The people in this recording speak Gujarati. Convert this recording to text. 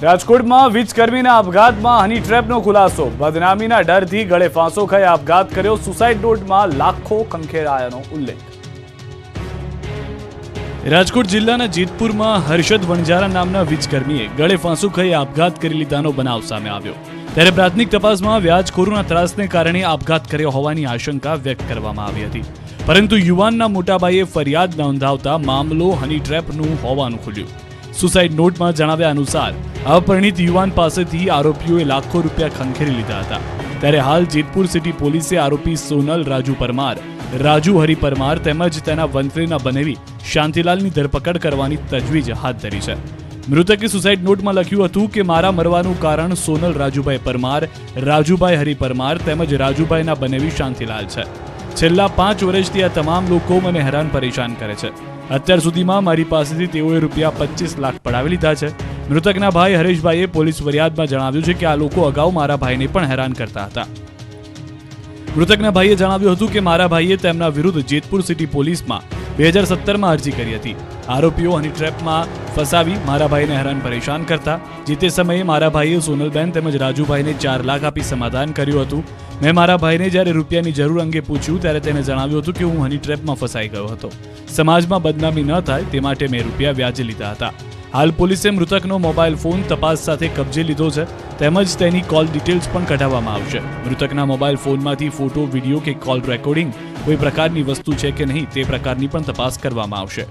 રાજકોટમાં વીજકર્મીના આપઘાતમાં હની ટ્રેપનો ખુલાસો. બદનામીના ડરથી ગળે ફાંસો ખાઈ આપઘાત કર્યો. સુસાઇડ નોટમાં લાખો ખંખેરાયાનો ઉલ્લેખ. રાજકોટ જિલ્લાના જેતપુરમાં હર્ષદ વણજારા નામના વીજકર્મીએ ગળે ફાંસો ખાઈ આપઘાત કરી લીધાનો બનાવ સામે આવ્યો. ત્યારે પ્રાથમિક તપાસમાં વ્યાજખોરોના ત્રાસને કારણે આપઘાત કર્યો હોવાની આશંકા વ્યક્ત કરવામાં આવી હતી. પરંતુ યુવાનના મોટાભાઈએ ફરિયાદ નોંધાવતા મામલો હની ટ્રેપનું હોવાનું ખુલ્યું. સુસાઇડ નોટમાં જણાવ્યા અનુસાર અપરિણિત યુવાન પાસેથી આરોપીઓએ લાખો રૂપિયા ખંખેરી લીધા હતા. ત્યારે હાલ જેતપુર સિટી પોલીસે આરોપી સોનલ રાજુ પરમાર, રાજુ હરિ પરમાર તેમજ તેના વંથલીના બનેવી શાંતિલાલની ધરપકડ કરવાની તજવીજ હાથ ધરી છે. મૃતકે સુસાઇડ નોટમાં લખ્યું હતું કે મારા મરવાનું કારણ સોનલ રાજુભાઈ પરમાર, રાજુભાઈ હરિ પરમાર તેમજ રાજુભાઈના બનેવી શાંતિલાલ છે. છેલ્લા 5 વર્ષથી આ તમામ લોકો મને હેરાન પરેશાન કરે છે. અત્યાર સુધીમાં મારી પાસેથી તેઓએ રૂપિયા 25 લાખ પડાવી લીધા છે. મૃતકના ભાઈ હરેશભાઈએ પોલીસ ફરિયાદમાં જણાવ્યું છે કે આ લોકો અગાઉ મારા ભાઈને પણ હેરાન કરતા હતા. મૃતકના ભાઈએ જણાવ્યું હતું કે મારા ભાઈએ તેમના વિરુદ્ધ જેતપુર સિટી પોલીસમાં 2017માં અરજી કરી હતી. આરોપીઓ હની ટ્રેપમાં ફસાવી મારા ભાઈને હેરાન પરેશાન કરતા. જે તે સમયે મારા ભાઈએ સોનલબેન તેમજ રાજુભાઈને 4 લાખ આપી સમાધાન કર્યું હતું. મેં મારા ભાઈને જ્યારે રૂપિયાની જરૂર અંગે પૂછ્યું ત્યારે તેને જણાવ્યું હતું કે હું હની ટ્રેપમાં ફસાઈ ગયો હતો. સમાજમાં બદનામી ન થાય તે માટે મેં રૂપિયા વ્યાજે લીધા હતા. હાલ પોલીસે મૃતકનો મોબાઈલ ફોન તપાસ સાથે કબજે લીધો છે તેમજ તેની કોલ ડિટેલ્સ પણ કઢાવવામાં આવશે. મૃતકના મોબાઈલ ફોનમાંથી ફોટો, વિડીયો કે કોલ રેકોર્ડિંગ કોઈ પ્રકારની વસ્તુ છે કે નહીં તે પ્રકારની પણ તપાસ કરવામાં આવશે.